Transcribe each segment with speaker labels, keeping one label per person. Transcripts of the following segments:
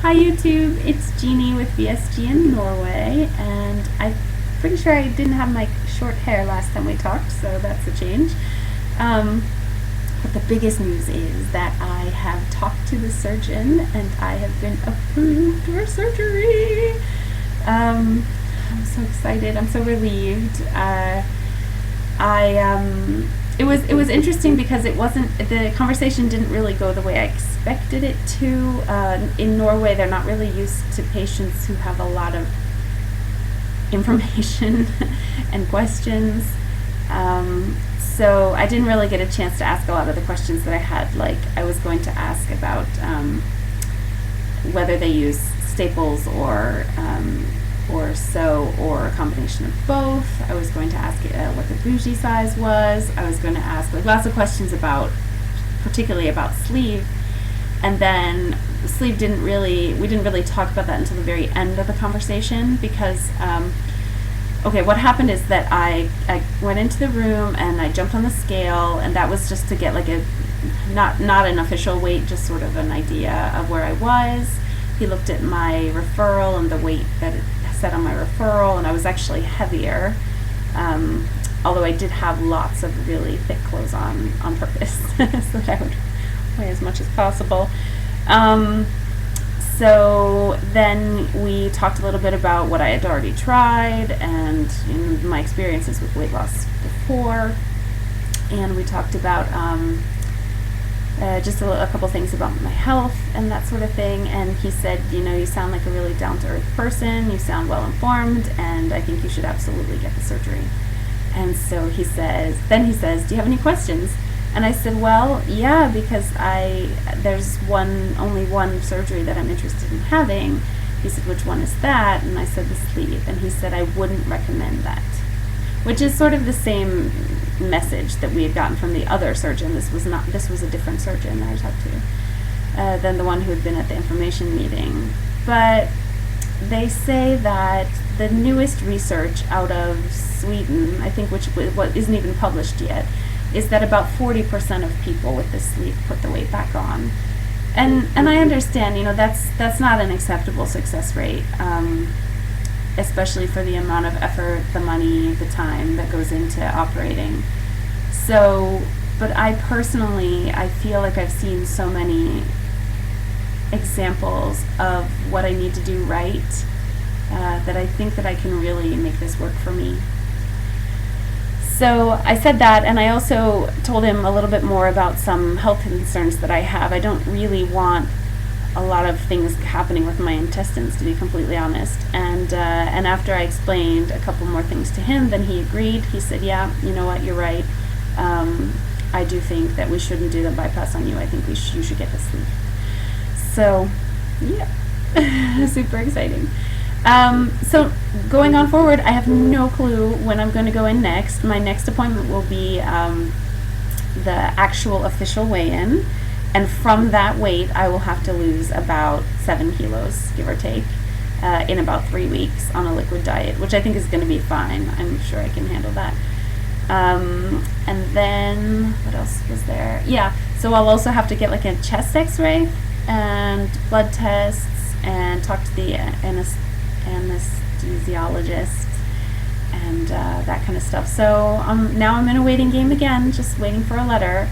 Speaker 1: Hi YouTube, it's Jeannie with VSG in Norway, and I'm pretty sure I didn't have my short hair last time we talked, so that's a change. But the biggest news is that I have talked to the surgeon and I have been approved for surgery. I'm so excited, I'm so relieved. It was interesting because the conversation didn't really go the way I expected it to. In Norway, they're not really used to patients who have a lot of information and questions. So I didn't really get a chance to ask a lot of the questions that I had. Like, I was going to ask about whether they use staples or sew, or a combination of both. I was going to ask what the bougie size was. I was going to ask lots of questions particularly about sleeve. And then sleeve we didn't really talk about that until the very end of the conversation, because what happened is that I went into the room and I jumped on the scale, and that was just to get not an official weight, just sort of an idea of where I was. He looked at my referral and the weight that it said on my referral, and I was actually heavier, although I did have lots of really thick clothes on purpose so that I would weigh as much as possible. So then we talked a little bit about what I had already tried and my experiences with weight loss before, and we talked about just a couple things about my health and that sort of thing. And he said, you sound like a really down-to-earth person, you sound well informed, and I think you should absolutely get the surgery. And so he says, do you have any questions? And I said, well, yeah, because there's only one surgery that I'm interested in having. He said, which one is that? And I said, the sleeve. And he said, I wouldn't recommend that, which is sort of the same message that we had gotten from the other surgeon. This was a different surgeon that I talked to than the one who had been at the information meeting. But they say that the newest research out of Sweden, I think, which isn't even published yet, is that about 40% of people with this sleeve put the weight back on. And I understand, that's not an acceptable success rate, especially for the amount of effort, the money, the time that goes into operating. So, but I feel like I've seen so many examples of what I need to do right, that I think that I can really make this work for me. So I said that, and I also told him a little bit more about some health concerns that I have. I don't really want a lot of things happening with my intestines, to be completely honest. And after I explained a couple more things to him, then he agreed. He said, yeah, you know what, you're right. I do think that we shouldn't do the bypass on you. I think you should get the sleeve. So, yeah, super exciting. So going on forward, I have no clue when I'm going to go in next. My next appointment will be the actual official weigh-in, and from that weight I will have to lose about 7 kilos, give or take, in about 3 weeks on a liquid diet, which I think is going to be fine. I'm sure I can handle that. And then, what else was there? Yeah, so I'll also have to get a chest x-ray and blood tests and talk to the anesthesiologist and that kind of stuff. So now I'm in a waiting game again, just waiting for a letter.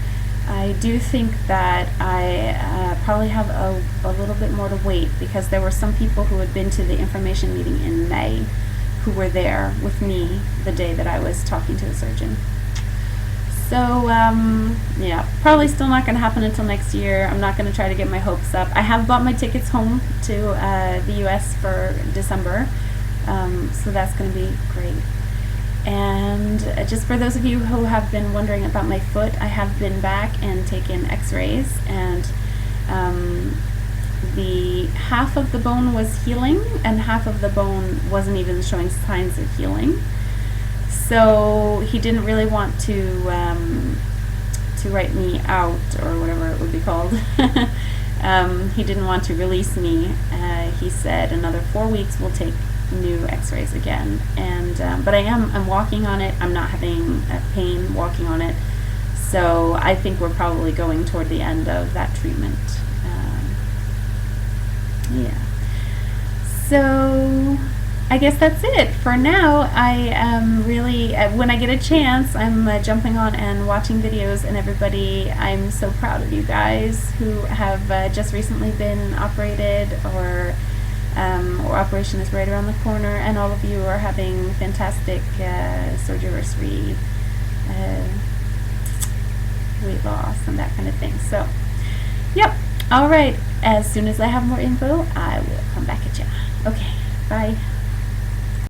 Speaker 1: I do think that I probably have a little bit more to wait, because there were some people who had been to the information meeting in May who were there with me the day that I was talking to the surgeon. So yeah, probably still not going to happen until next year. I'm not going to try to get my hopes up. I have bought my tickets home to the US for December, so that's going to be great. And just for those of you who have been wondering about my foot, I have been back and taken x-rays, and the half of the bone was healing and half of the bone wasn't even showing signs of healing. So he didn't really want to write me out, or whatever it would be called. He didn't want to release me. He said another 4 weeks we'll take new x-rays again. And but I'm walking on it. I'm not having pain walking on it. So I think we're probably going toward the end of that treatment. Yeah. So I guess that's it for now. I am really, when I get a chance, I'm jumping on and watching videos, and everybody, I'm so proud of you guys who have just recently been operated, or operation is right around the corner, and all of you are having fantastic surgery weight loss and that kind of thing. So, yep. All right. As soon as I have more info, I will come back at you. Okay. Bye.